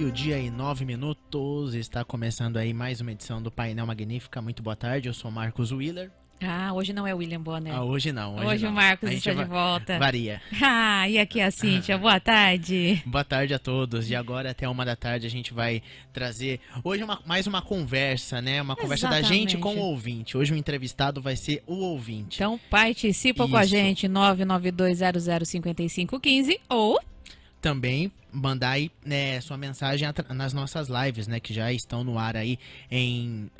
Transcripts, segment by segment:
meio-dia e 9 minutos. Está começando aí mais uma edição do Painel Magnífica. Muito boa tarde, eu sou Marcos Willer. Ah, hoje não é o William Bonner. Hoje não. Hoje não. O Marcos está de volta. Varia. E aqui é a Cíntia, boa tarde. Boa tarde a todos. De agora até 1 da tarde a gente vai trazer hoje mais uma conversa, né? Uma conversa da gente com o ouvinte. Hoje o entrevistado vai ser o ouvinte. Então participa com a gente, 992005515 ou... Também mandar aí sua mensagem nas nossas lives, né, que já estão no ar aí em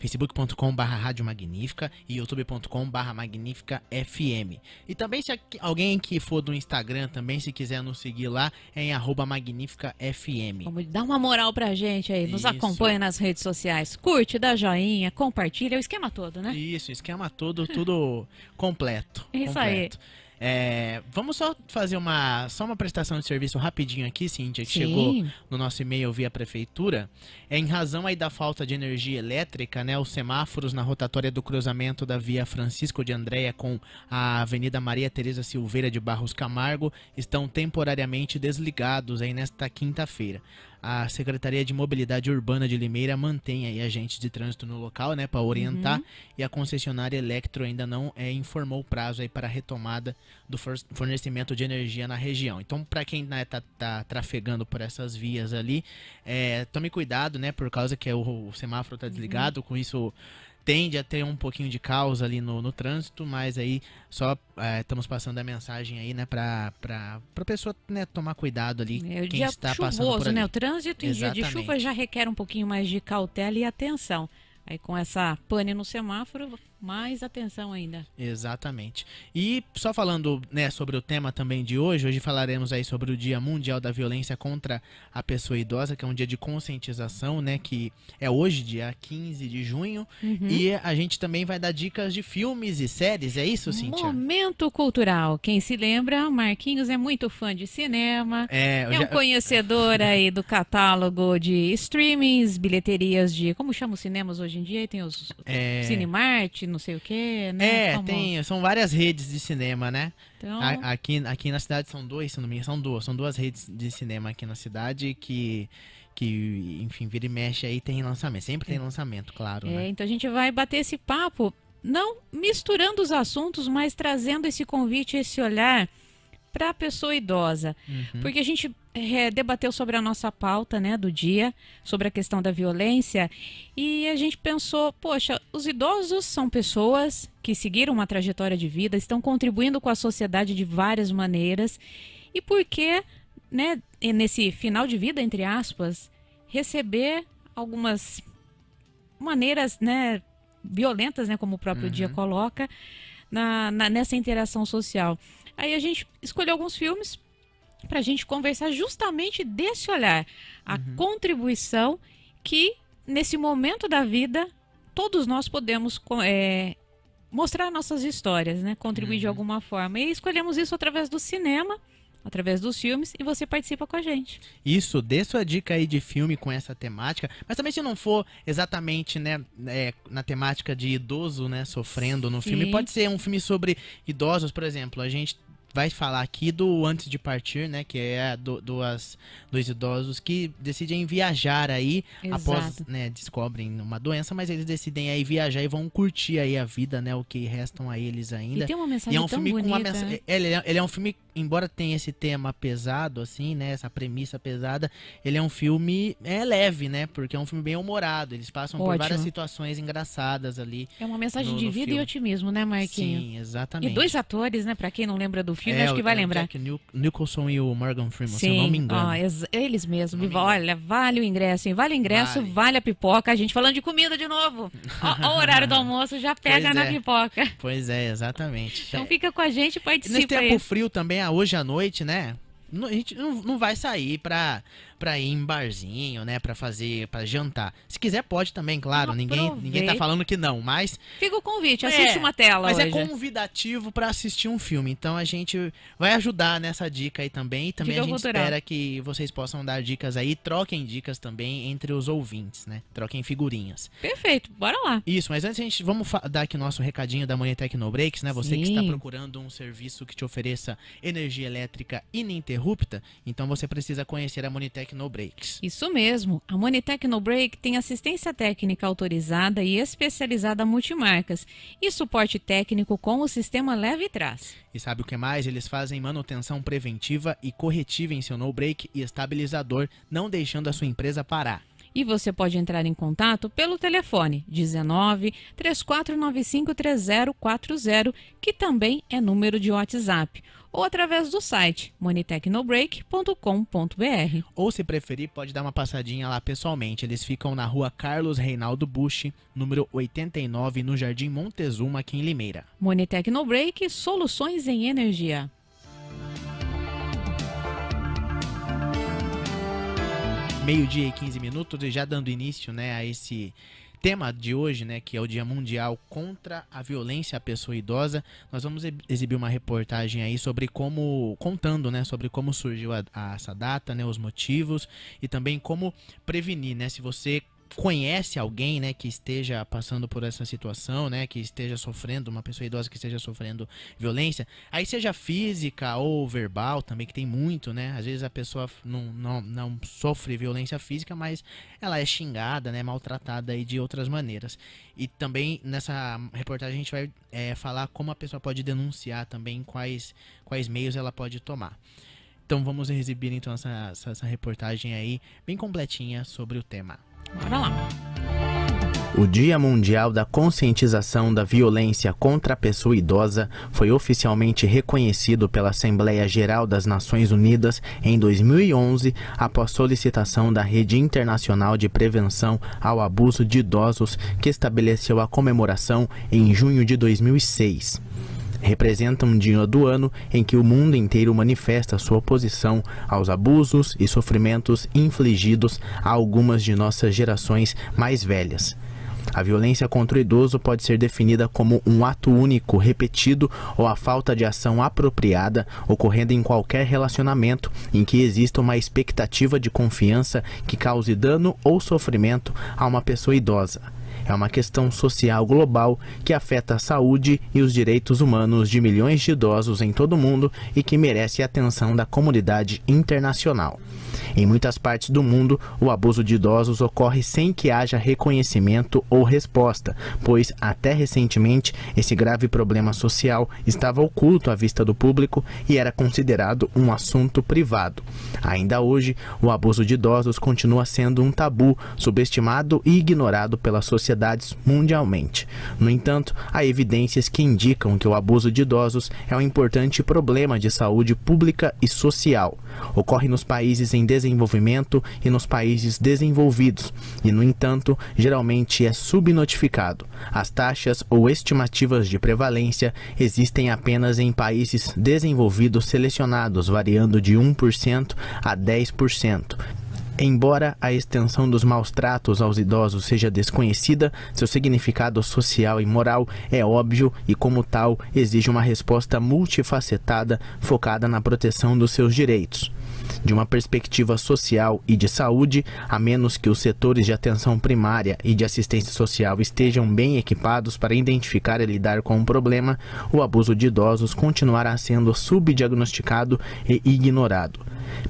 facebook.com/Rádio Magnífica e youtube.com/Magnífica FM. E também se alguém que for do Instagram também, se quiser nos seguir lá, é em @Magnífica FM. Vamos dar uma moral pra gente aí, nos acompanha nas redes sociais, curte, dá joinha, compartilha, o esquema todo, né? Isso, esquema todo, tudo completo. Isso completo. aí. Vamos só fazer uma prestação de serviço rapidinho aqui, Cíntia, que Sim. chegou no nosso e-mail via prefeitura. Em razão aí da falta de energia elétrica, né, os semáforos na rotatória do cruzamento da via Francisco de Andréa com a Avenida Maria Tereza Silveira de Barros Camargo estão temporariamente desligados aí nesta quinta-feira. A Secretaria de Mobilidade Urbana de Limeira mantém aí agentes de trânsito no local, né, para orientar, e a concessionária Electro ainda não informou o prazo aí para a retomada do fornecimento de energia na região. Então, para quem tá trafegando por essas vias ali, tome cuidado, né, por causa que o semáforo está desligado, com isso tende a ter um pouquinho de caos ali no trânsito, mas aí só estamos passando a mensagem aí, né, pra pessoa, né, tomar cuidado ali, quem está passando por ali. Né, o trânsito em dia de chuva já requer um pouquinho mais de cautela e atenção. Aí com essa pane no semáforo, mais atenção ainda. Exatamente. E só falando, né, sobre o tema também de hoje falaremos aí sobre o Dia Mundial da Violência contra a Pessoa Idosa, que é um dia de conscientização, né, que é hoje, dia 15 de junho. E a gente também vai dar dicas de filmes e séries, é isso, Cíntia? Momento cultural. Quem se lembra, Marquinhos é muito fã de cinema, um conhecedor aí do catálogo de streamings, bilheterias de... Como chama os cinemas hoje em dia? Tem os Cinemark, não sei o que, né? São várias redes de cinema, né? Então... Aqui na cidade são duas redes de cinema aqui na cidade que enfim, vira e mexe aí, tem lançamento, sempre tem lançamento, claro, né? Então a gente vai bater esse papo, não misturando os assuntos, mas trazendo esse convite, esse olhar para a pessoa idosa, porque a gente debateu sobre a nossa pauta, né, do dia, sobre a questão da violência, e a gente pensou, poxa, os idosos são pessoas que seguiram uma trajetória de vida, estão contribuindo com a sociedade de várias maneiras, e por que, né, nesse final de vida, entre aspas, receber algumas maneiras, né, violentas, né, como o próprio dia coloca, nessa interação social. Aí a gente escolheu alguns filmes para a gente conversar justamente desse olhar, a contribuição que nesse momento da vida todos nós podemos mostrar nossas histórias, né? Contribuir de alguma forma. E escolhemos isso através do cinema, através dos filmes, e você participa com a gente. Isso, dê sua dica aí de filme com essa temática, mas também se não for exatamente, né, na temática de idoso, né, sofrendo no filme, pode ser um filme sobre idosos, por exemplo, a gente vai falar aqui do Antes de Partir, né, que é dois idosos que decidem viajar aí. Exato. Após, né, descobrem uma doença, mas eles decidem aí viajar e vão curtir aí a vida, né, o que restam a eles ainda. E tem uma mensagem tão filme bonita. Com uma mensagem, ele é um filme, embora tenha esse tema pesado, assim, né, essa premissa pesada, ele é um filme leve, né, porque é um filme bem humorado, eles passam por várias situações engraçadas ali. É uma mensagem de vida filme. E otimismo, né, Marquinhos? Sim, exatamente. E dois atores, né, pra quem não lembra do filme, acho que vai lembrar. Jack Nicholson e o Morgan Freeman, Sim, se eu não me engano. Eles mesmos. Olha, vale o ingresso, hein? Vale o ingresso, vale a pipoca. A gente falando de comida de novo. Ó, o horário do almoço já pega na pipoca. Pois é, exatamente. Então fica com a gente e participa. Nesse tempo frio também, hoje à noite, né? A gente não vai sair pra ir em barzinho, né? Pra jantar. Se quiser, pode também, claro. Ninguém tá falando que não, mas... Fica o convite, assiste uma tela mas hoje. É convidativo pra assistir um filme. Então a gente vai ajudar nessa dica aí também. E também Dica a gente cultural. espera que vocês possam dar dicas aí. Troquem dicas também entre os ouvintes, né? Troquem figurinhas. Perfeito, bora lá. Isso, mas antes vamos dar aqui nosso recadinho da Money Tecnobreaks, né? Você que está procurando um serviço que te ofereça energia elétrica ininterrupta ininterrupta, então você precisa conhecer a Monitec No Brakes. Isso mesmo, a Monitec No Brake tem assistência técnica autorizada e especializada multimarcas e suporte técnico com o sistema leve e trás. E sabe o que mais? Eles fazem manutenção preventiva e corretiva em seu no brake e estabilizador, não deixando a sua empresa parar. E você pode entrar em contato pelo telefone 19 3495 3040, que também é número de WhatsApp, ou através do site monitecnobrake.com.br. Ou, se preferir, pode dar uma passadinha lá pessoalmente. Eles ficam na rua Carlos Reinaldo Busch, número 89, no Jardim Montezuma, aqui em Limeira. Monitec No Brake, soluções em energia. Meio-dia e 15 minutos, e já dando início, né, a esse tema de hoje, né, que é o Dia Mundial contra a Violência à Pessoa Idosa. Nós vamos exibir uma reportagem aí sobre contando, né, sobre como surgiu essa data, né, os motivos e também como prevenir, né, se você conhece alguém, né, que esteja passando por essa situação, né, que esteja sofrendo, uma pessoa idosa que esteja sofrendo violência, aí seja física ou verbal também, que tem muito, né, às vezes a pessoa não sofre violência física, mas ela é xingada, né, maltratada aí de outras maneiras. E também nessa reportagem a gente vai falar como a pessoa pode denunciar também, quais meios ela pode tomar. Então vamos exibir então essa reportagem aí, bem completinha sobre o tema. Bora lá. O Dia Mundial da Conscientização da Violência contra a Pessoa Idosa foi oficialmente reconhecido pela Assembleia Geral das Nações Unidas em 2011, após solicitação da Rede Internacional de Prevenção ao Abuso de Idosos, que estabeleceu a comemoração em junho de 2006. Representa um dia do ano em que o mundo inteiro manifesta sua oposição aos abusos e sofrimentos infligidos a algumas de nossas gerações mais velhas. A violência contra o idoso pode ser definida como um ato único, repetido ou a falta de ação apropriada ocorrendo em qualquer relacionamento em que exista uma expectativa de confiança que cause dano ou sofrimento a uma pessoa idosa. É uma questão social global que afeta a saúde e os direitos humanos de milhões de idosos em todo o mundo e que merece a atenção da comunidade internacional. Em muitas partes do mundo, o abuso de idosos ocorre sem que haja reconhecimento ou resposta, pois, até recentemente, esse grave problema social estava oculto à vista do público e era considerado um assunto privado. Ainda hoje, o abuso de idosos continua sendo um tabu, subestimado e ignorado pelas sociedades mundialmente. No entanto, há evidências que indicam que o abuso de idosos é um importante problema de saúde pública e social. Ocorre nos países em desenvolvimento e nos países desenvolvidos, e, no entanto, geralmente é subnotificado. As taxas ou estimativas de prevalência existem apenas em países desenvolvidos selecionados, variando de 1% a 10%. Embora a extensão dos maus tratos aos idosos seja desconhecida, seu significado social e moral é óbvio e, como tal, exige uma resposta multifacetada focada na proteção dos seus direitos. De uma perspectiva social e de saúde, a menos que os setores de atenção primária e de assistência social estejam bem equipados para identificar e lidar com o problema, o abuso de idosos continuará sendo subdiagnosticado e ignorado.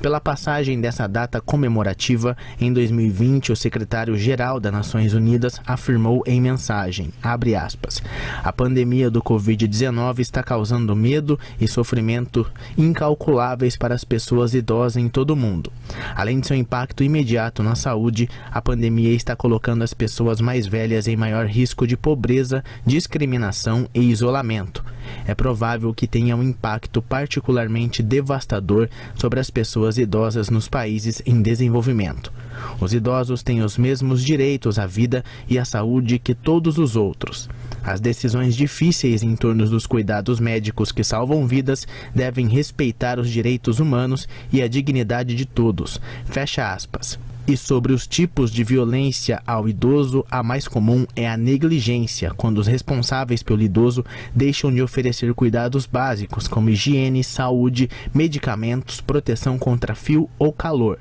Pela passagem dessa data comemorativa, em 2020, o secretário-geral das Nações Unidas afirmou em mensagem, abre aspas, a pandemia do Covid-19 está causando medo e sofrimento incalculáveis para as pessoas idosas em todo o mundo. Além de seu impacto imediato na saúde, a pandemia está colocando as pessoas mais velhas em maior risco de pobreza, discriminação e isolamento. É provável que tenha um impacto particularmente devastador sobre as pessoas idosas nos países em desenvolvimento. Os idosos têm os mesmos direitos à vida e à saúde que todos os outros. As decisões difíceis em torno dos cuidados médicos que salvam vidas devem respeitar os direitos humanos e a dignidade de todos. Fecha aspas. E sobre os tipos de violência ao idoso, a mais comum é a negligência, quando os responsáveis pelo idoso deixam de oferecer cuidados básicos como higiene, saúde, medicamentos, proteção contra frio ou calor.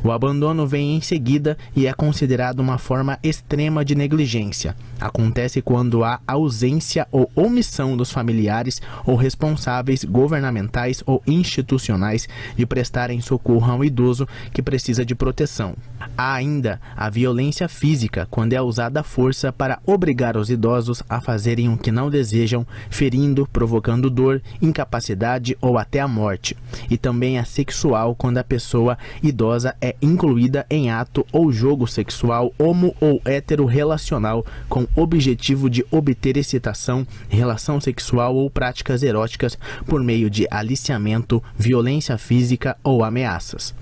O abandono vem em seguida e é considerado uma forma extrema de negligência. Acontece quando há ausência ou omissão dos familiares ou responsáveis governamentais ou institucionais de prestarem socorro ao idoso que precisa de proteção. Há ainda a violência física, quando é usada a força para obrigar os idosos a fazerem o que não desejam, ferindo, provocando dor, incapacidade ou até a morte. E também a sexual, quando a pessoa idosa é incluída em ato ou jogo sexual homo ou hetero relacional com objetivo de obter excitação, relação sexual ou práticas eróticas por meio de aliciamento, violência física ou ameaças.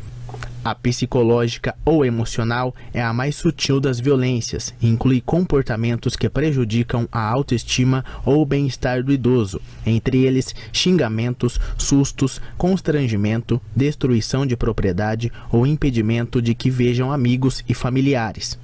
A psicológica ou emocional é a mais sutil das violências e inclui comportamentos que prejudicam a autoestima ou o bem-estar do idoso, entre eles xingamentos, sustos, constrangimento, destruição de propriedade ou impedimento de que vejam amigos e familiares.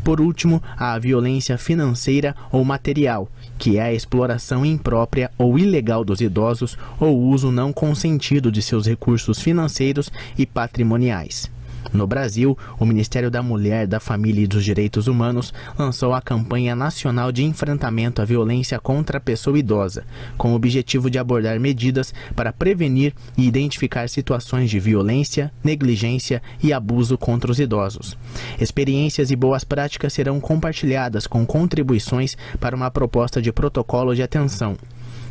Por último, há a violência financeira ou material, que é a exploração imprópria ou ilegal dos idosos ou o uso não consentido de seus recursos financeiros e patrimoniais. No Brasil, o Ministério da Mulher, da Família e dos Direitos Humanos lançou a Campanha Nacional de Enfrentamento à Violência contra a Pessoa Idosa, com o objetivo de abordar medidas para prevenir e identificar situações de violência, negligência e abuso contra os idosos. Experiências e boas práticas serão compartilhadas com contribuições para uma proposta de protocolo de atenção.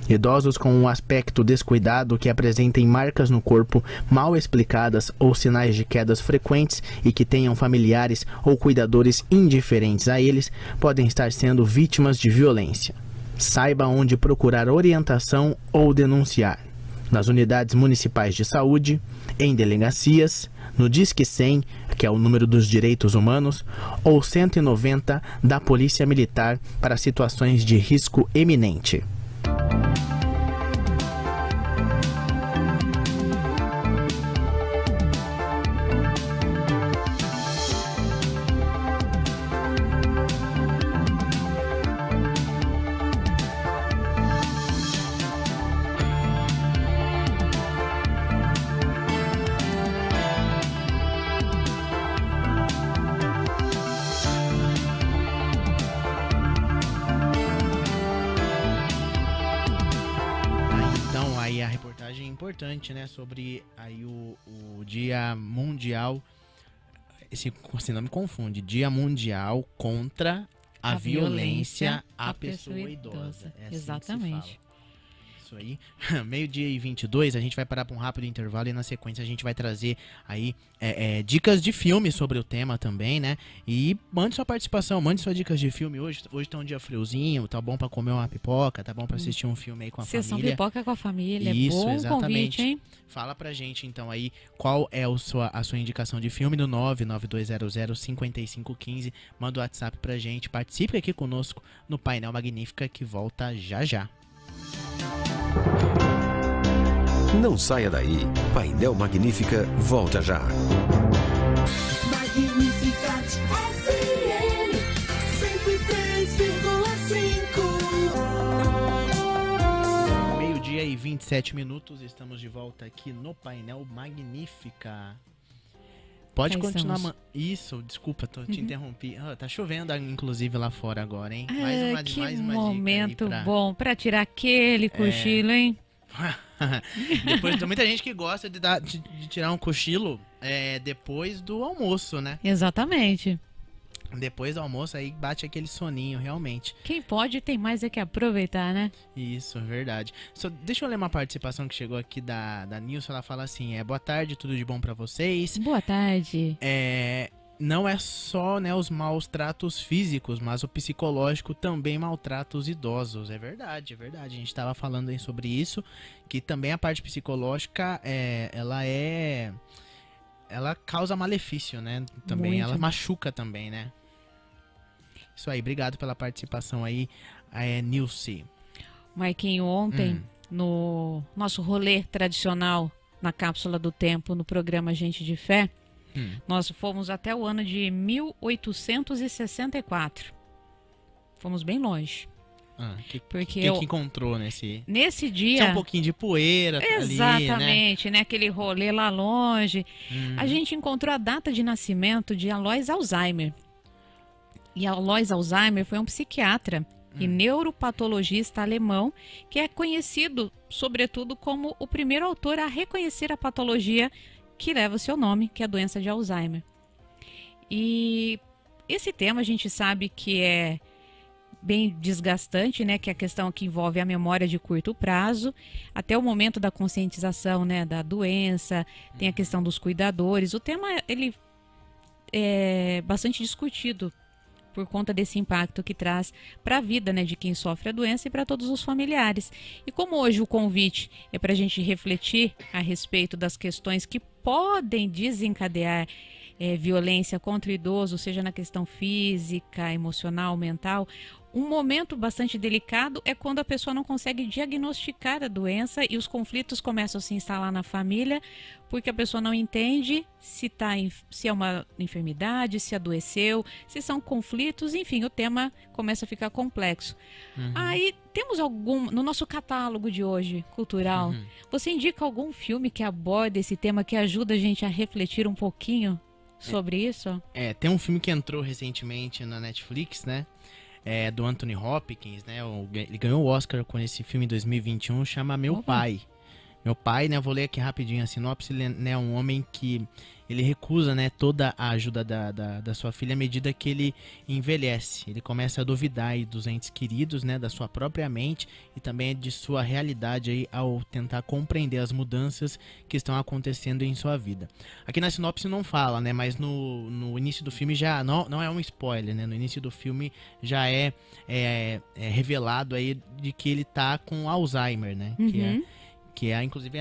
Idosos com um aspecto descuidado que apresentem marcas no corpo mal explicadas ou sinais de quedas frequentes e que tenham familiares ou cuidadores indiferentes a eles podem estar sendo vítimas de violência. Saiba onde procurar orientação ou denunciar. Nas unidades municipais de saúde, em delegacias, no Disque 100, que é o número dos direitos humanos, ou 190 da Polícia Militar para situações de risco eminente. Aí a reportagem é importante, né, sobre aí o Dia Mundial, esse não me confunde, Dia Mundial contra a violência à pessoa idosa. É assim. Exatamente. Isso aí. Meio-dia e 22, a gente vai parar para um rápido intervalo e na sequência a gente vai trazer aí dicas de filme sobre o tema também, né? E mande sua participação, mande suas dicas de filme hoje. Hoje tá um dia friozinho, tá bom para comer uma pipoca, tá bom para assistir um filme aí com a Sessão família. pipoca com a família, Isso, bom exatamente. Convite, hein? Fala pra gente então aí qual é a sua indicação de filme no 992005515. Manda o WhatsApp pra gente, participe aqui conosco no Painel Magnífica que volta já já. Não saia daí. Painel Magnífica volta já. Magnificat FM 103,5. Meio-dia e 27 minutos, estamos de volta aqui no Painel Magnífica. Pode Já continuar. estamos. Isso, desculpa, te interrompi. Tá chovendo, inclusive, lá fora agora, hein? Que mais uma momento dica aí bom pra tirar aquele cochilo, hein? Depois tem muita gente que gosta de tirar um cochilo depois do almoço, né? Exatamente. Depois do almoço aí bate aquele soninho, realmente. Quem pode tem mais é que aproveitar, né? Isso, verdade. Deixa eu ler uma participação que chegou aqui da Nilson. Ela fala assim: boa tarde, tudo de bom pra vocês. Boa tarde. Não é só, né, os maus tratos físicos, mas o psicológico também maltrata os idosos. É verdade, é verdade. A gente estava falando aí sobre isso, que também a parte psicológica, ela causa malefício, né? Também, muito. ela machuca também, né? Isso aí, obrigado pela participação aí, Nilce. Marquinho, ontem, no nosso rolê tradicional na Cápsula do Tempo, no programa Gente de Fé, Nós fomos até o ano de 1864. Fomos bem longe. Porque que encontrou nesse dia... Tinha um pouquinho de poeira ali, exatamente, né? Aquele rolê lá longe. A gente encontrou a data de nascimento de Alois Alzheimer. E Alois Alzheimer foi um psiquiatra e neuropatologista alemão que é conhecido, sobretudo, como o primeiro autor a reconhecer a patologia que leva o seu nome, que é a doença de Alzheimer. E esse tema a gente sabe que é bem desgastante, né, que é a questão que envolve a memória de curto prazo, até o momento da conscientização, né, da doença, tem a questão dos cuidadores. O tema, ele é bastante discutido por conta desse impacto que traz para a vida, né, de quem sofre a doença e para todos os familiares. E como hoje o convite é para a gente refletir a respeito das questões que podem desencadear violência contra o idoso, seja na questão física, emocional, mental, um momento bastante delicado é quando a pessoa não consegue diagnosticar a doença e os conflitos começam a se instalar na família, porque a pessoa não entende se é uma enfermidade, se adoeceu, se são conflitos, enfim, o tema começa a ficar complexo. Aí temos no nosso catálogo de hoje, cultural, você indica algum filme que aborda esse tema, que ajuda a gente a refletir um pouquinho sobre isso? Tem um filme que entrou recentemente na Netflix, né? Do Anthony Hopkins, né? Ele ganhou o Oscar com esse filme em 2021, chama Meu Pai. Meu pai, né? Vou ler aqui rapidinho a sinopse. Ele, né, é um homem que ele recusa, né, toda a ajuda da sua filha à medida que ele envelhece. Ele começa a duvidar aí dos entes queridos, né, da sua própria mente e também de sua realidade aí ao tentar compreender as mudanças que estão acontecendo em sua vida. Aqui na sinopse não fala, né, mas no início do filme já não é um spoiler, né? No início do filme já é revelado aí de que ele tá com Alzheimer, né? Que é inclusive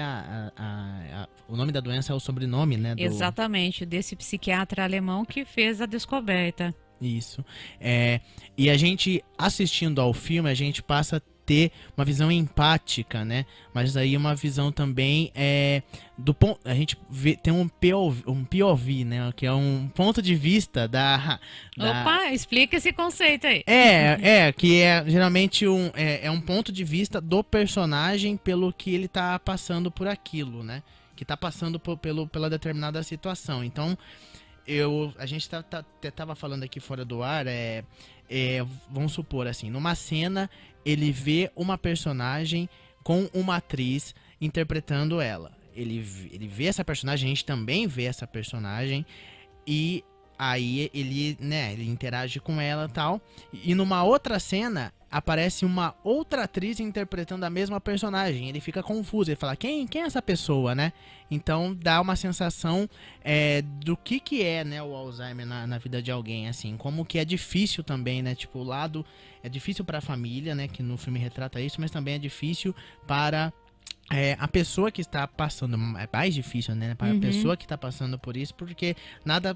o nome da doença é o sobrenome, né? Exatamente, desse psiquiatra alemão que fez a descoberta. Isso. E a gente, assistindo ao filme, a gente passa a ter uma visão empática, né? Mas aí uma visão também do ponto. A gente tem um POV, né? Que é um ponto de vista Opa, explica esse conceito aí. Que é geralmente um ponto de vista do personagem pelo que ele tá passando por aquilo, né? Que tá passando pela determinada situação. Então, a gente tava falando aqui fora do ar, vamos supor assim, numa cena ele vê uma personagem com uma atriz interpretando ela. Ele vê essa personagem, a gente também vê essa personagem e aí ele interage com ela e tal. E numa outra cena aparece uma outra atriz interpretando a mesma personagem. Ele fica confuso, ele fala, quem é essa pessoa, né? Então dá uma sensação do que é, né, o Alzheimer na vida de alguém, assim. Como que é difícil também, né? Tipo, o lado é difícil para a família, né? Que no filme retrata isso, mas também é difícil para a pessoa que está passando, é mais difícil, né? Para a pessoa que está passando por isso, porque nada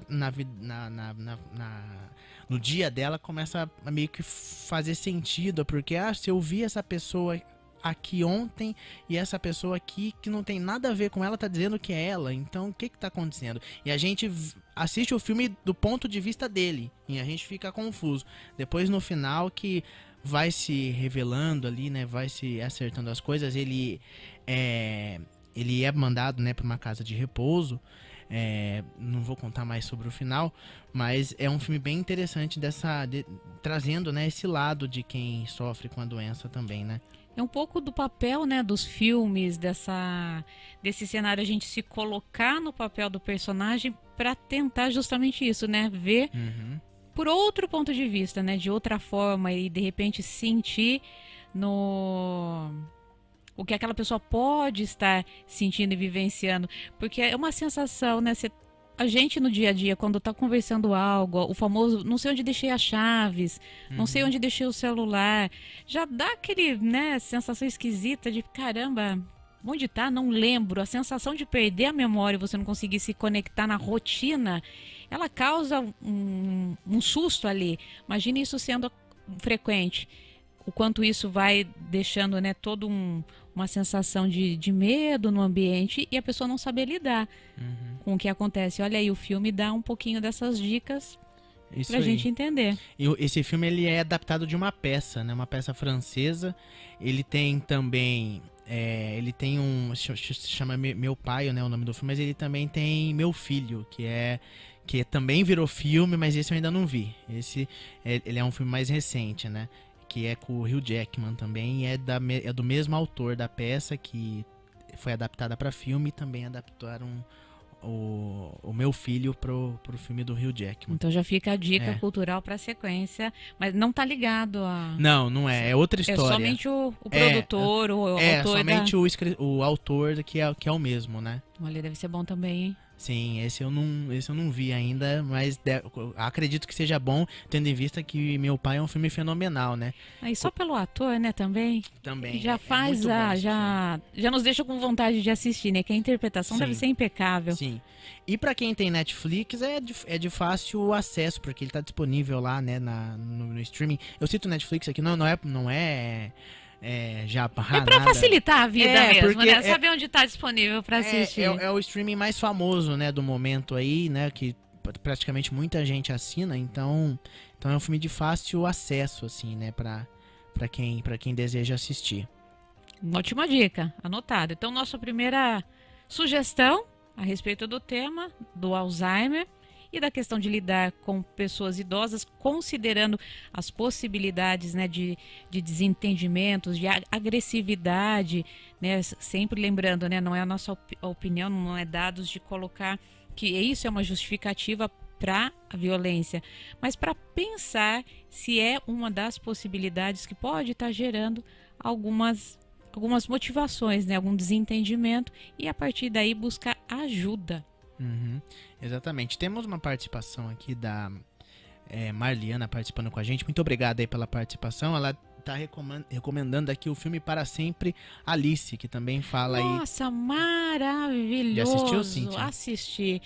no dia dela começa a meio que fazer sentido, porque se eu vi essa pessoa aqui ontem e essa pessoa aqui que não tem nada a ver com ela tá dizendo que é ela, então o que tá acontecendo? E a gente assiste o filme do ponto de vista dele e a gente fica confuso. Depois no final que vai se revelando ali, né, vai se acertando as coisas, ele é mandado, né, para uma casa de repouso. Não vou contar mais sobre o final, mas é um filme bem interessante trazendo, né, esse lado de quem sofre com a doença também, né? É um pouco do papel, né, dos filmes, desse cenário, a gente se colocar no papel do personagem para tentar justamente isso, né, ver por outro ponto de vista, né, de outra forma e de repente sentir o que aquela pessoa pode estar sentindo e vivenciando, porque é uma sensação, né, a gente no dia a dia, quando tá conversando algo, o famoso, não sei onde deixei as chaves, não sei onde deixei o celular, já dá aquele, né, sensação esquisita de, caramba, onde tá? Não lembro. A sensação de perder a memória, você não conseguir se conectar na rotina, ela causa um susto ali. Imagine isso sendo frequente. O quanto isso vai deixando, né, todo um uma sensação de medo no ambiente e a pessoa não saber lidar com o que acontece. Olha aí, o filme dá um pouquinho dessas dicas Isso pra aí. gente entender. E esse filme ele é adaptado de uma peça, né? Uma peça francesa. Ele tem também... ele tem se chama Meu Pai, né? O nome do filme. Mas ele também tem Meu Filho, que também virou filme, mas esse eu ainda não vi. Ele é um filme mais recente, né? Que é com o Hugh Jackman também. E é do mesmo autor da peça, que foi adaptada para filme. E também adaptaram o Meu Filho pro filme do Hugh Jackman. Então já fica a dica É. cultural pra sequência, mas não tá ligado a... Não é. É outra É história. somente o produtor, o autor somente o autor que é o mesmo, né? Olha, deve ser bom também, hein? Sim, esse eu não vi ainda, mas acredito que seja bom, tendo em vista que Meu Pai é um filme fenomenal, né? Aí só pelo ator, né, também? Também. Já faz, muito bom esse já nos deixa com vontade de assistir, né? Que a interpretação Sim. deve ser impecável. Sim. E pra quem tem Netflix é de fácil acesso, porque ele tá disponível lá, né, no streaming. Eu cito Netflix aqui, não é jabá, É pra nada. facilitar a vida mesmo, porque né? Saber onde tá disponível pra assistir. É o streaming mais famoso, né, do momento aí, né, que praticamente muita gente assina, então é um filme de fácil acesso, assim, né, pra quem deseja assistir. Uma ótima dica, anotado. Então, nossa primeira sugestão a respeito do tema do Alzheimer e da questão de lidar com pessoas idosas, considerando as possibilidades, né, de desentendimentos, de agressividade, né, sempre lembrando, né, não é a nossa opinião, não é dados de colocar que isso é uma justificativa para a violência, mas para pensar se é uma das possibilidades que pode estar gerando algumas motivações, né, algum desentendimento e a partir daí buscar ajuda. Exatamente. Temos uma participação aqui da Marliana participando com a gente. Muito obrigado aí pela participação. Ela tá recomendando aqui o filme Para Sempre Alice, que também fala aí. Nossa, maravilhoso! Já assistiu, Cíntia? Assisti.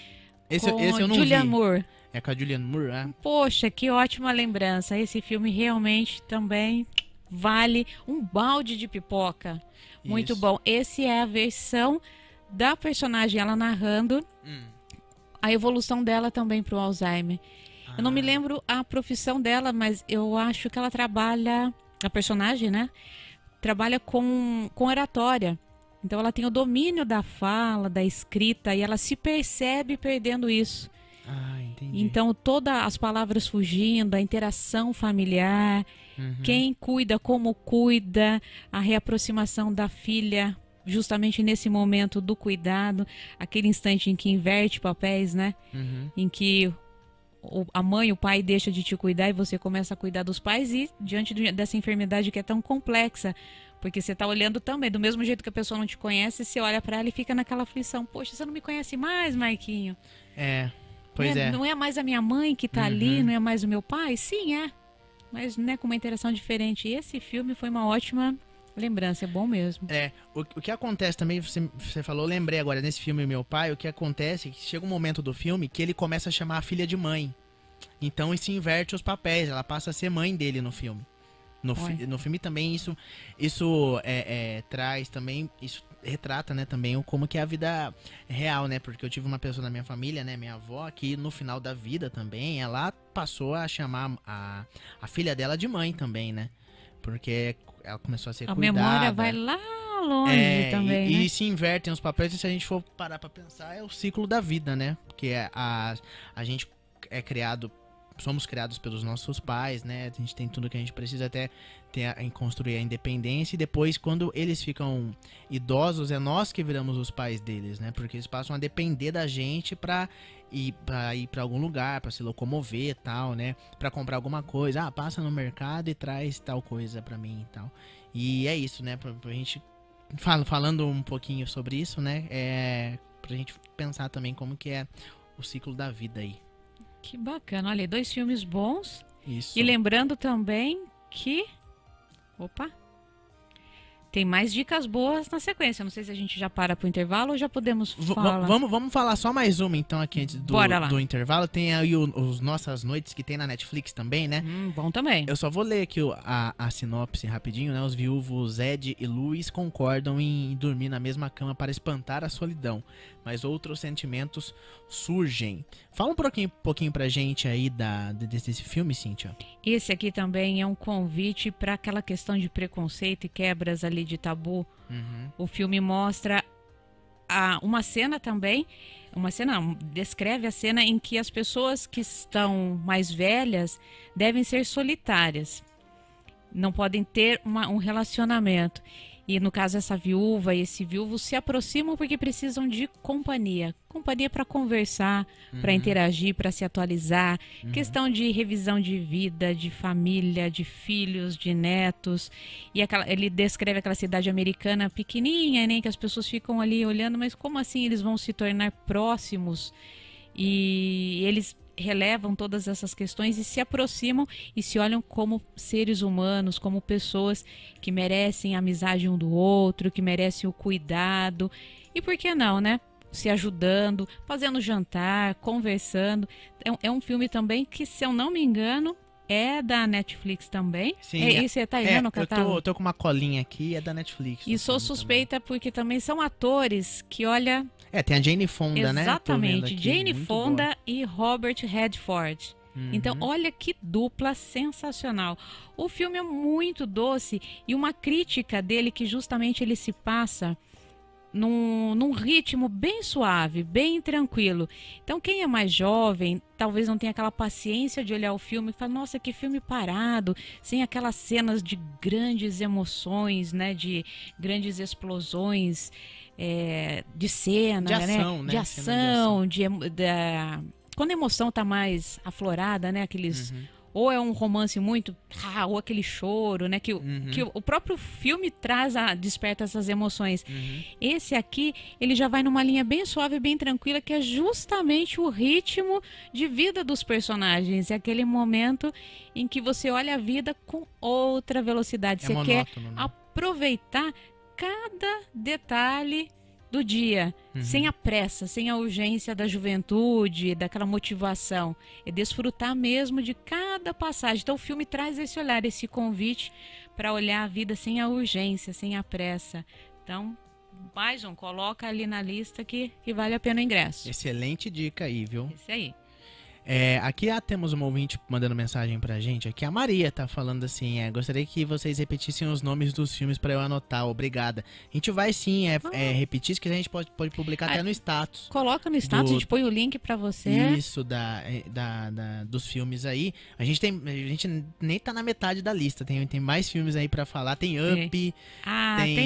Esse com eu não Julianne vi. Moore. É com a Julianne Moore, Poxa, que ótima lembrança. Esse filme realmente também vale um balde de pipoca. Muito Isso. bom. Esse é a versão da personagem, ela narrando a evolução dela também pro Alzheimer. Eu não me lembro a profissão dela, mas eu acho que ela trabalha, a personagem, né? Trabalha com oratória. Então ela tem o domínio da fala, da escrita, e ela se percebe perdendo isso. Entendi. Então todas as palavras fugindo, a interação familiar, quem cuida, como cuida, a reaproximação da filha, justamente nesse momento do cuidado, aquele instante em que inverte papéis, né? Em que a mãe, o pai deixa de te cuidar e você começa a cuidar dos pais e diante dessa enfermidade que é tão complexa, porque você tá olhando também, do mesmo jeito que a pessoa não te conhece, você olha pra ela e fica naquela aflição. Poxa, você não me conhece mais, Marquinho? Pois é. Não é mais a minha mãe que tá ali, não é mais o meu pai? Sim, é. Mas, né, com uma interação diferente. E esse filme foi uma ótima lembrança, é bom mesmo. O que acontece também, você falou, lembrei agora, nesse filme Meu Pai, o que acontece é que chega um momento do filme que ele começa a chamar a filha de mãe. Então isso inverte os papéis, ela passa a ser mãe dele no filme. No filme também isso traz também, isso retrata, né, também como que é a vida real, né, porque eu tive uma pessoa na minha família, né, minha avó, que no final da vida também, ela passou a chamar a filha dela de mãe também, né, porque ela começou a ser cuidada. A memória vai lá longe também, né? E se invertem os papéis, e se a gente for parar pra pensar, é o ciclo da vida, né, porque a gente somos criados pelos nossos pais, né? A gente tem tudo que a gente precisa até em construir a independência, e depois, quando eles ficam idosos, é nós que viramos os pais deles, né? Porque eles passam a depender da gente pra ir pra algum lugar, pra se locomover e tal, né? Pra comprar alguma coisa. Passa no mercado e traz tal coisa pra mim e tal. E é isso, né? Pra gente falando um pouquinho sobre isso, né? Pra gente pensar também como que é o ciclo da vida aí. Que bacana. Olha, 2 filmes bons. Isso. E lembrando também que... Opa! Tem mais dicas boas na sequência. Não sei se a gente já para pro intervalo ou já podemos falar. Vamos falar só mais uma então aqui antes Bora lá. do intervalo. Tem aí os Nossas Noites que tem na Netflix também, né? Bom também. Eu só vou ler aqui a sinopse rapidinho, né? Os viúvos Ed e Louis concordam em dormir na mesma cama para espantar a solidão, mas outros sentimentos surgem. Fala um pouquinho pra gente aí desse filme, Cíntia. Esse aqui também é um convite para aquela questão de preconceito e quebras ali de tabu. O filme mostra uma cena também, descreve a cena em que as pessoas que estão mais velhas devem ser solitárias. Não podem ter um relacionamento. E no caso essa viúva e esse viúvo se aproximam porque precisam de companhia. Companhia para conversar, para interagir, para se atualizar. Questão de revisão de vida, de família, de filhos, de netos. E ele descreve aquela cidade americana pequenininha, né? Que as pessoas ficam ali olhando, mas como assim eles vão se tornar próximos? E eles relevam todas essas questões e se aproximam e se olham como seres humanos, como pessoas que merecem a amizade um do outro, que merecem o cuidado. E por que não, né? Se ajudando, fazendo jantar, conversando. É um filme também que, se eu não me engano, é da Netflix também. Sim, você tá aí no catálogo? Eu tô com uma colinha aqui, é da Netflix. E sou suspeita também, porque também são atores que, olha... tem a Jane Fonda, né? Exatamente, Jane Fonda e Robert Redford. Então, olha que dupla sensacional. O filme é muito doce e uma crítica dele que justamente ele se passa num ritmo bem suave, bem tranquilo. Então, quem é mais jovem, talvez não tenha aquela paciência de olhar o filme e falar, nossa, que filme parado, sem aquelas cenas de grandes emoções, né, de grandes explosões, de cena, de ação, né? De ação, quando a emoção tá mais aflorada, né, aqueles... Ou é um romance muito... ou aquele choro, né? Que o próprio filme desperta essas emoções. Esse aqui, ele já vai numa linha bem suave, bem tranquila, que é justamente o ritmo de vida dos personagens. É aquele momento em que você olha a vida com outra velocidade. Você quer aproveitar cada detalhe do dia, sem a pressa, sem a urgência da juventude, daquela motivação. É desfrutar mesmo de cada passagem. Então o filme traz esse olhar, esse convite para olhar a vida sem a urgência, sem a pressa. Então, mais coloca ali na lista que vale a pena o ingresso. Excelente dica aí, viu? Esse aí. Aqui temos uma ouvinte mandando mensagem pra gente. Aqui a Maria tá falando assim, gostaria que vocês repetissem os nomes dos filmes pra eu anotar, obrigada. A gente vai sim repetir, que a gente pode publicar até no status. Coloca no status, a gente põe o link pra você. Isso, dos filmes aí. A gente nem tá na metade da lista, tem mais filmes aí pra falar. Tem Up. Tem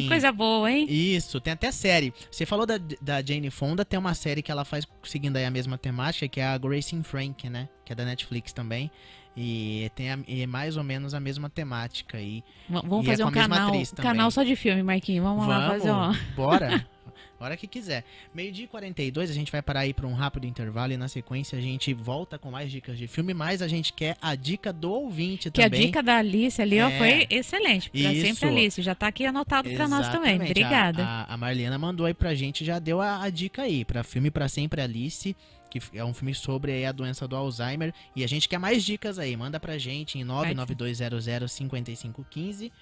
coisa boa, hein? Isso, tem até série. Você falou da Jane Fonda, tem uma série que ela faz seguindo aí a mesma temática, que é a Grace and Frank, né? Que é da Netflix também. E tem mais ou menos a mesma temática aí. Vamos fazer um canal só de filme, Marquinhos. Vamos lá fazer Bora! Hora que quiser. 12h42, a gente vai parar aí para um rápido intervalo e na sequência a gente volta com mais dicas de filme, mas a gente quer a dica do ouvinte também. Que a dica da Alice ali foi excelente. Pra sempre Alice, já tá aqui anotado para nós também. Obrigada. A Marlena mandou aí pra gente, já deu a dica aí, para filme Pra Sempre Alice, que é um filme sobre a doença do Alzheimer, e a gente quer mais dicas aí, manda pra gente em 992005515,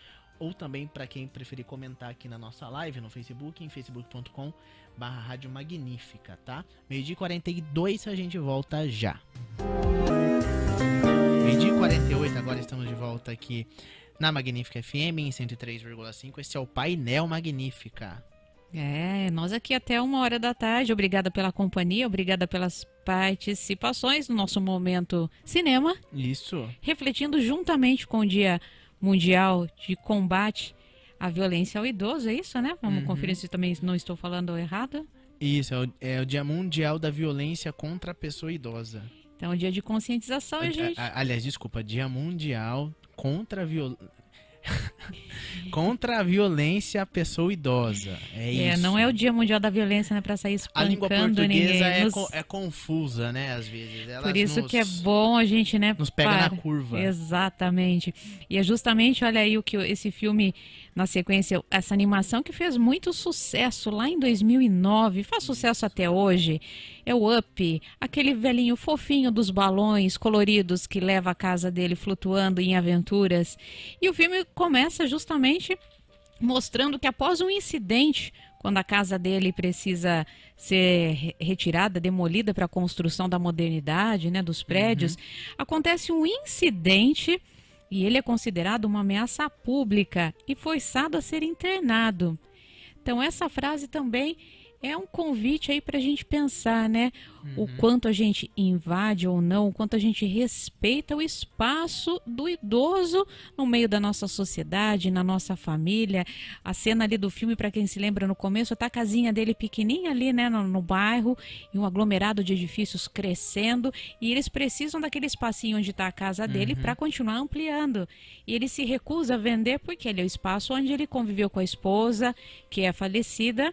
ou também para quem preferir comentar aqui na nossa live no Facebook, em facebook.com/Rádio Magnífica, tá? 12h42, a gente volta já. 12h48, agora estamos de volta aqui na Magnífica FM, em 103,5, esse é o Painel Magnífica. Nós aqui até 13h. Obrigada pela companhia, obrigada pelas participações no nosso momento cinema. Isso. Refletindo juntamente com o Dia Mundial de Combate à Violência ao Idoso, é isso, né? Vamos conferir se também não estou falando errado. Isso, é o Dia Mundial da Violência contra a Pessoa Idosa. Então, dia de conscientização, gente... Aliás, desculpa, Dia Mundial contra a Violência... Contra a violência à pessoa idosa. É isso. Não é o Dia Mundial da Violência, né, pra sair A língua espancando ninguém. portuguesa é confusa, né, às vezes. Por isso que é bom a gente, né, nos pega na curva. Exatamente. E é justamente, olha aí o que esse filme, na sequência, essa animação que fez muito sucesso lá em 2009, faz sucesso até hoje, é o Up, aquele velhinho fofinho dos balões coloridos que leva a casa dele flutuando em aventuras. E o filme começa justamente mostrando que após um incidente, quando a casa dele precisa ser retirada, demolida para a construção da modernidade, né, dos prédios, acontece um incidente e ele é considerado uma ameaça pública e forçado a ser internado. Então essa frase também é um convite aí para a gente pensar, né? O quanto a gente invade ou não, o quanto a gente respeita o espaço do idoso no meio da nossa sociedade, na nossa família. A cena ali do filme, para quem se lembra no começo, tá a casinha dele pequenininha ali, né, no bairro, e um aglomerado de edifícios crescendo, e eles precisam daquele espacinho onde está a casa dele para continuar ampliando. E ele se recusa a vender porque ele é o espaço onde ele conviveu com a esposa, que é falecida,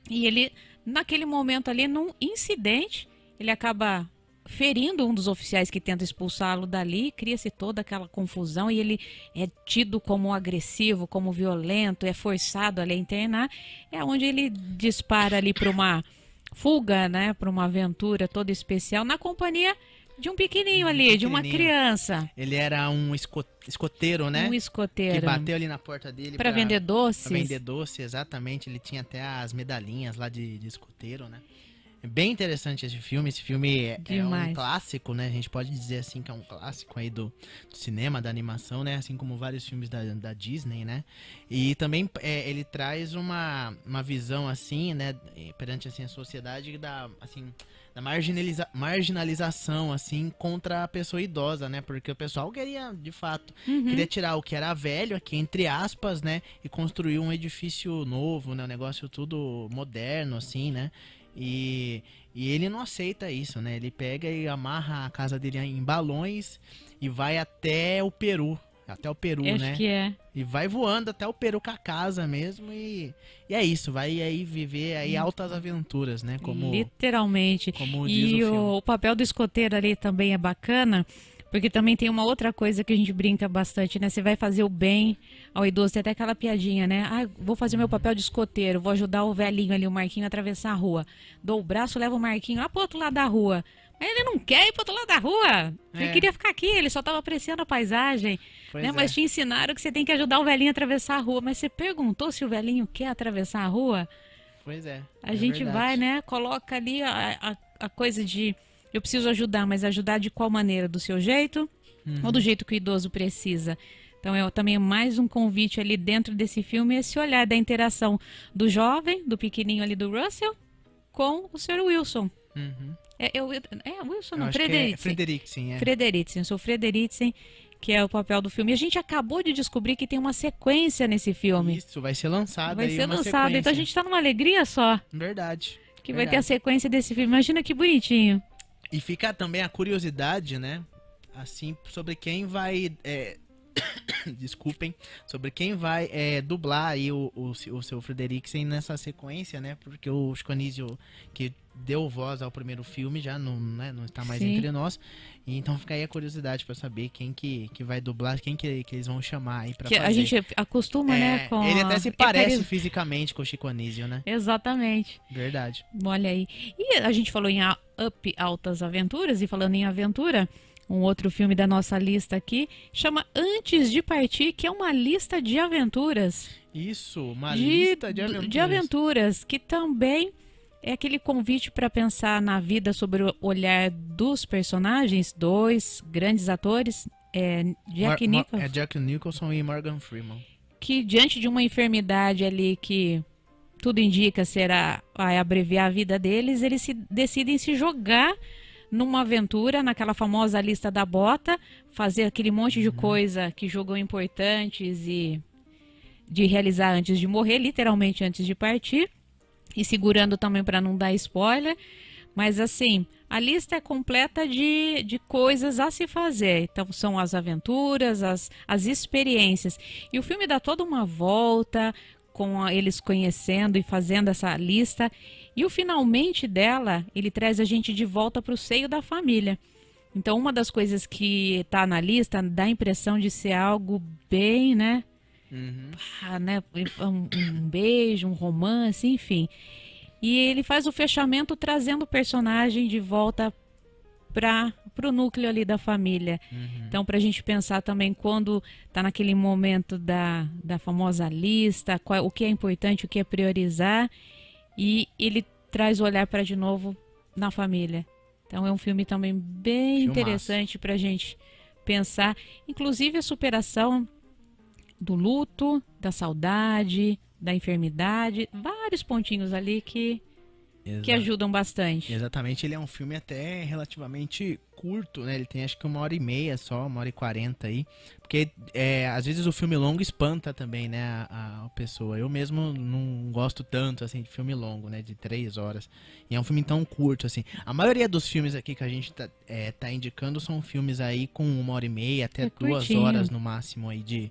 e ele, naquele momento ali, num incidente, ele acaba ferindo um dos oficiais que tenta expulsá-lo dali, cria-se toda aquela confusão e ele é tido como agressivo, como violento, é forçado ali a internar. É onde ele dispara ali para uma fuga, né, para uma aventura toda especial, na companhia de um pequenininho ali, de uma criança. Ele era um escoteiro, né? Um escoteiro. Que bateu ali na porta dele para vender doces. Para vender doce, exatamente. Ele tinha até as medalhinhas lá de escoteiro, né? É bem interessante esse filme. Esse filme é um clássico, né? A gente pode dizer assim que é um clássico aí do cinema, da animação, né? Assim como vários filmes da Disney, né? E também ele traz uma visão assim, né? Perante assim, a sociedade da marginalização, assim, contra a pessoa idosa, né? Porque o pessoal queria, de fato, queria tirar o que era velho aqui, entre aspas, né? E construir um edifício novo, né? Um negócio tudo moderno, assim, né? E ele não aceita isso, né? Ele pega e amarra a casa dele em balões e vai até o Peru. Até o Peru, Acho né? que é. E vai voando até o Peru com a casa mesmo e é isso, vai aí viver aí altas aventuras, né? Como, literalmente. Como diz e o filme. o papel do escoteiro ali também é bacana, porque também tem uma outra coisa que a gente brinca bastante, né? Você vai fazer o bem ao idoso, tem até aquela piadinha, né? Ah, vou fazer meu papel de escoteiro, vou ajudar o velhinho ali, o Marquinho, a atravessar a rua. Dou o braço, levo o Marquinho lá pro outro lado da rua. Mas ele não quer ir pro outro lado da rua. Ele queria ficar aqui, ele só tava apreciando a paisagem. Né? Mas te ensinaram que você tem que ajudar o velhinho a atravessar a rua. Mas você perguntou se o velhinho quer atravessar a rua? Pois é. A gente verdade. vai, né? Coloca ali a coisa de eu preciso ajudar, mas ajudar de qual maneira? Do seu jeito ou do jeito que o idoso precisa? Então, também mais um convite ali dentro desse filme, esse olhar da interação do jovem, do pequenininho ali do Russell, com o Sr. Wilson. Wilson, não, Frederiksen. Frederiksen, eu sou Frederiksen, que é o papel do filme. E a gente acabou de descobrir que tem uma sequência nesse filme. Isso, vai ser lançado. Vai ser lançado, então a gente tá numa alegria só. Verdade. Que vai ter a sequência desse filme. Imagina que bonitinho. E fica também a curiosidade, né? Assim, sobre quem vai... Desculpem. Sobre quem vai dublar aí o seu Frederiksen nessa sequência, né? Porque o Chico Anísio, que deu voz ao primeiro filme, já não está mais entre nós. E então fica aí a curiosidade para saber quem que vai dublar, quem que eles vão chamar aí pra fazer. A gente acostuma, né? Com ele até se parece fisicamente com o Chico Anísio, né? Exatamente. Verdade. Olha aí. E a gente falou em Up, Altas Aventuras, e falando em aventura, um outro filme da nossa lista aqui chama Antes de Partir, que é uma lista de aventuras. Isso, uma lista de aventuras. De aventuras, que também é aquele convite para pensar na vida sobre o olhar dos personagens, dois grandes atores, Jack Nicholson e Morgan Freeman. Que diante de uma enfermidade ali que tudo indica vai abreviar a vida deles, eles decidem se jogar numa aventura, naquela famosa lista da bota, fazer aquele monte de coisa que julgam importantes e de realizar antes de morrer, literalmente antes de partir, e segurando também para não dar spoiler. Mas assim, A lista é completa de coisas a se fazer. Então, são as aventuras, as experiências. E o filme dá toda uma volta, com eles conhecendo e fazendo essa lista. E o finalmente dela, ele traz a gente de volta para o seio da família. Então, uma das coisas que está na lista dá a impressão de ser algo bem, né? Né? Um beijo, um romance, enfim. E ele faz o fechamento trazendo o personagem de volta para o núcleo ali da família. Então, para a gente pensar também quando está naquele momento da famosa lista, o que é importante, o que é priorizar, e ele traz o olhar para de novo na família. Então, é um filme também bem interessante para a gente pensar, inclusive a superação do luto, da saudade, da enfermidade, vários pontinhos ali que ajudam bastante. Exatamente, ele é um filme até relativamente curto, né? Ele tem acho que 1h30 só, 1h40 aí. Porque às vezes o filme longo espanta também, né, a pessoa. Eu mesmo não gosto tanto, assim, de filme longo, né, de 3 horas. E é um filme tão curto, assim. A maioria dos filmes aqui que a gente tá indicando são filmes aí com 1h30 até 2 horas no máximo aí de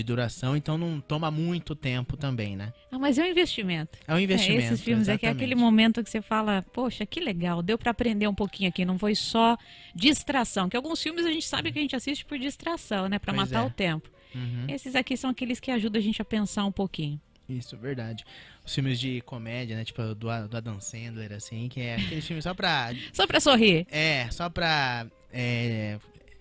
duração. Então não toma muito tempo também, né? Ah, mas é um investimento. É um investimento, esses filmes aqui é aquele momento que você fala, poxa, que legal, deu pra aprender um pouquinho aqui, não foi só distração. Que alguns filmes a gente sabe que a gente assiste por distração, né, pra matar o tempo. Esses aqui são aqueles que ajudam a gente a pensar um pouquinho. Isso, verdade. Os filmes de comédia, né, tipo do Adam Sandler, assim, que é aquele filme só pra... Só pra sorrir. Só pra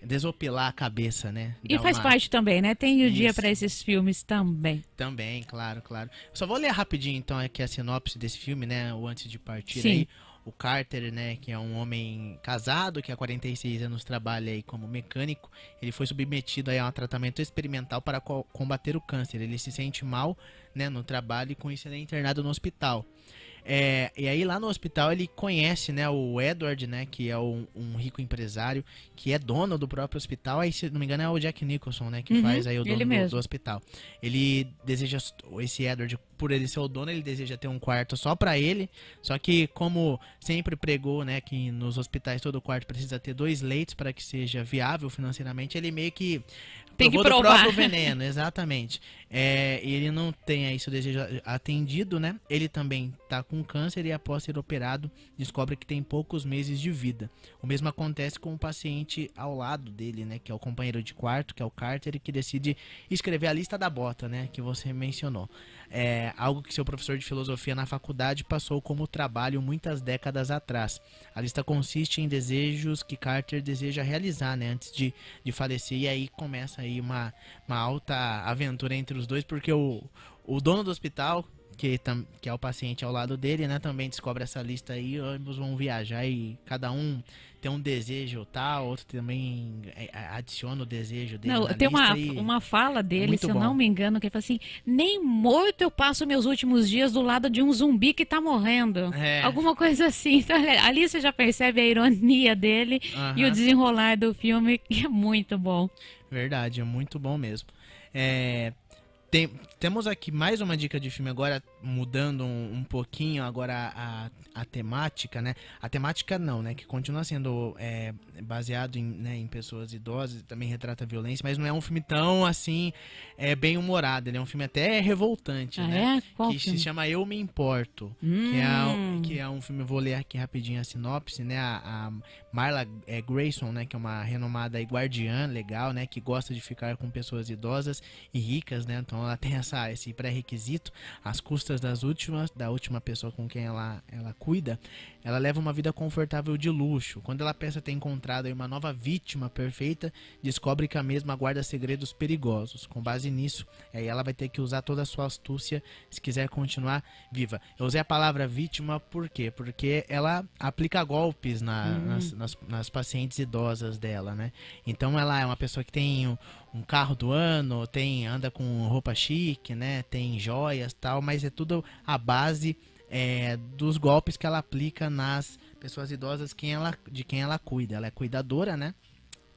desopilar a cabeça, né? E faz parte também, né? Tem o dia pra esses filmes também. Também, claro, claro. Eu só vou ler rapidinho, então, aqui a sinopse desse filme, né, o antes de partir. Sim. Aí. O Carter, né, que é um homem casado, que há 46 anos trabalha aí como mecânico, ele foi submetido aí a um tratamento experimental para combater o câncer. Ele se sente mal, né, no trabalho e com isso ele é internado no hospital. E aí lá no hospital ele conhece, né, o Edward, né, que é um rico empresário, que é dono do próprio hospital. Aí, se não me engano, é o Jack Nicholson, né, que faz aí o dono do hospital. Ele deseja, esse Edward, por ele ser o dono, ele deseja ter um quarto só pra ele. Só que, como sempre pregou, né, que nos hospitais todo quarto precisa ter 2 leitos para que seja viável financeiramente, ele meio que tem que provou do provar. próprio veneno, exatamente. E ele não tem aí seu desejo atendido, né? Ele também tá com câncer e após ser operado, descobre que tem poucos meses de vida. O mesmo acontece com o paciente ao lado dele, né? Que é o companheiro de quarto, que é o Carter, e que decide escrever a lista da bota, né? Que você mencionou. Algo que seu professor de filosofia na faculdade passou como trabalho muitas décadas atrás. A lista consiste em desejos que Carter deseja realizar, né, antes de falecer, e aí começa aí uma alta aventura entre os dois, porque o dono do hospital, que é o paciente ao lado dele, né, também descobre essa lista aí, ambos vão viajar e cada um tem um desejo tal, outro também adiciona o desejo dele. Não, tem uma fala dele, se eu não me engano, que ele fala assim: nem morto eu passo meus últimos dias do lado de um zumbi que tá morrendo. Alguma coisa assim. Então, ali você já percebe a ironia dele e o desenrolar do filme, que é muito bom. Verdade, é muito bom mesmo. Temos aqui mais uma dica de filme agora, mudando um pouquinho agora a temática, né? A temática não, né? Que continua sendo baseado em pessoas idosas, também retrata a violência, mas não é um filme tão, assim, bem humorado. Ele é um filme até revoltante, né? Qual que filme? se chama Eu Me Importo, que é um filme, vou ler aqui rapidinho a sinopse, né? A Marla Grayson, né? Que é uma renomada guardiã legal, né? Que gosta de ficar com pessoas idosas e ricas, né? Então ela tem esse pré-requisito, às custas da última pessoa com quem ela cuida. Ela leva uma vida confortável de luxo. Quando ela pensa ter encontrado aí uma nova vítima perfeita, descobre que a mesma guarda segredos perigosos. Com base nisso, aí ela vai ter que usar toda a sua astúcia se quiser continuar viva. Eu usei a palavra vítima por quê? Porque ela aplica golpes nas pacientes idosas dela, né? Então ela é uma pessoa que tem um carro do ano, anda com roupa chique, né? Tem joias e tal, mas é tudo a base dos golpes que ela aplica nas pessoas idosas de quem ela cuida. Ela é cuidadora, né?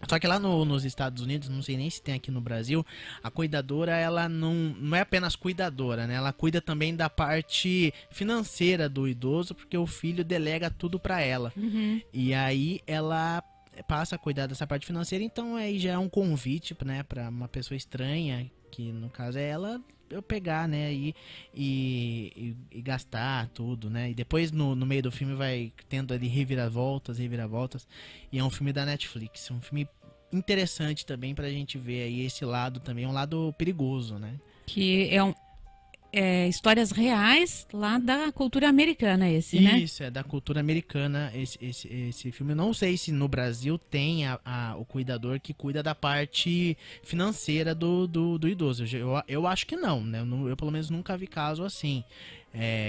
Só que lá nos Estados Unidos, não sei nem se tem aqui no Brasil, a cuidadora, ela não é apenas cuidadora, né? Ela cuida também da parte financeira do idoso, porque o filho delega tudo pra ela. E aí ela passa a cuidar dessa parte financeira, então aí já é um convite, né, pra uma pessoa estranha, que no caso é ela, eu pegar, né, e gastar tudo, né, e depois no meio do filme vai tendo ali reviravoltas, e é um filme da Netflix, um filme interessante também pra gente ver aí esse lado também, um lado perigoso, né. Que histórias reais lá da cultura americana esse, né? Isso, é da cultura americana esse filme. Eu não sei se no Brasil tem o cuidador que cuida da parte financeira do idoso. Eu acho que não, né? Eu pelo menos nunca vi caso assim.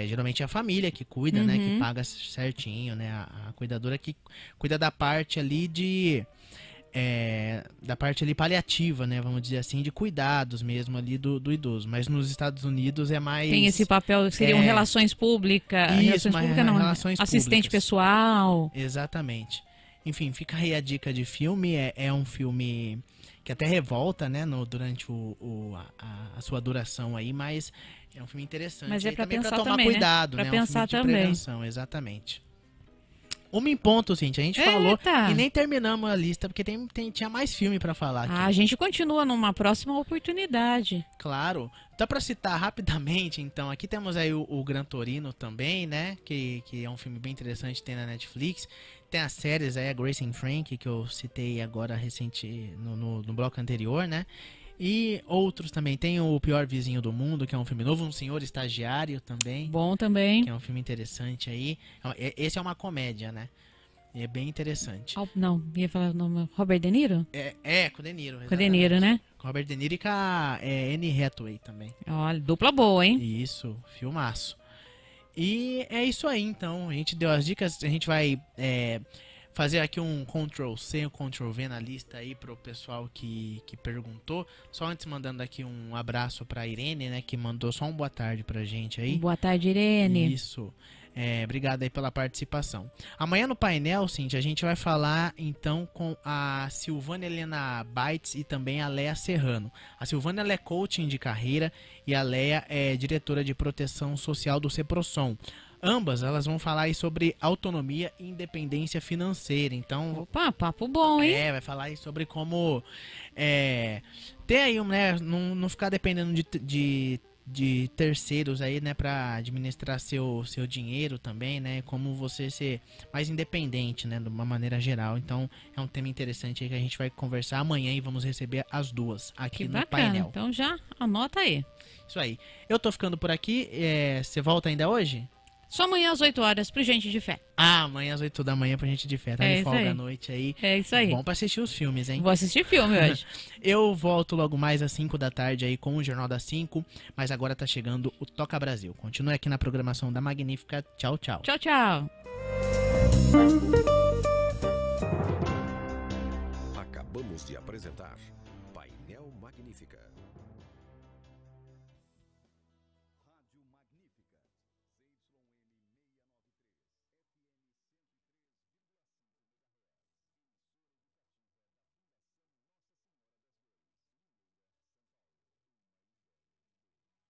Geralmente é a família que cuida, né? Que paga certinho, né? A cuidadora que cuida da parte ali da parte ali paliativa, né, vamos dizer assim, de cuidados mesmo ali do idoso, mas nos Estados Unidos é mais... Tem esse papel, seriam relações públicas, Isso, relações assistente públicas. Pessoal. Exatamente. Enfim, fica aí a dica de filme, é um filme que até revolta, né, durante a sua duração aí, mas é um filme interessante. Mas é pra também pensar pra tomar também, cuidado, né? né, Pra é um pensar filme de também. prevenção, exatamente. Uma em ponto, Cintia, a gente falou e nem terminamos a lista, porque tinha mais filme pra falar aqui. A gente continua numa próxima oportunidade. Claro. Então, pra citar rapidamente, então, aqui temos aí o Gran Torino também, né? Que é um filme bem interessante, tem na Netflix. Tem as séries aí, a Grace and Frank, que eu citei agora recente no bloco anterior, né? E outros também. Tem o Pior Vizinho do Mundo, que é um filme novo. Um Senhor Estagiário também. Bom também. Que é um filme interessante aí. Esse é uma comédia, né? E é bem interessante. Não, ia falar o nome. Robert De Niro? Com o De Niro. Com o De Niro, né? Com Robert De Niro e com a Anne Hathaway também. Olha, dupla boa, hein? Isso, filmaço. E é isso aí, então. A gente deu as dicas. A gente vai fazer aqui um Ctrl+C, um Ctrl+V na lista aí pro pessoal que perguntou. Só antes mandando aqui um abraço pra Irene, né? Que mandou só um boa tarde pra gente aí. Boa tarde, Irene. Isso. Obrigado aí pela participação. Amanhã no painel, Cintia, a gente vai falar então com a Silvana Helena Baitz e também a Leia Serrano. A Silvana, ela é coaching de carreira e a Leia é diretora de proteção social do Ceprosom. Ambas, elas vão falar aí sobre autonomia e independência financeira. Então, opa, papo bom, hein? vai falar aí sobre como ter aí, né, não ficar dependendo de terceiros aí, né, para administrar seu dinheiro também, né, como você ser mais independente, né, de uma maneira geral. Então, é um tema interessante aí que a gente vai conversar amanhã e vamos receber as duas aqui no painel. Então já anota aí. Isso aí. Eu tô ficando por aqui. Você volta ainda hoje? Só amanhã às 8 horas pro Gente de Fé. Amanhã às 8 da manhã pra gente de fé. Tá de folga à noite aí. É isso aí. Bom pra assistir os filmes, hein? Vou assistir filme hoje. Eu volto logo mais às 5 da tarde aí com o Jornal das 5. Mas agora tá chegando o Toca Brasil. Continue aqui na programação da Magnífica. Tchau, tchau. Tchau, tchau. Acabamos de apresentar Painel Magnífica.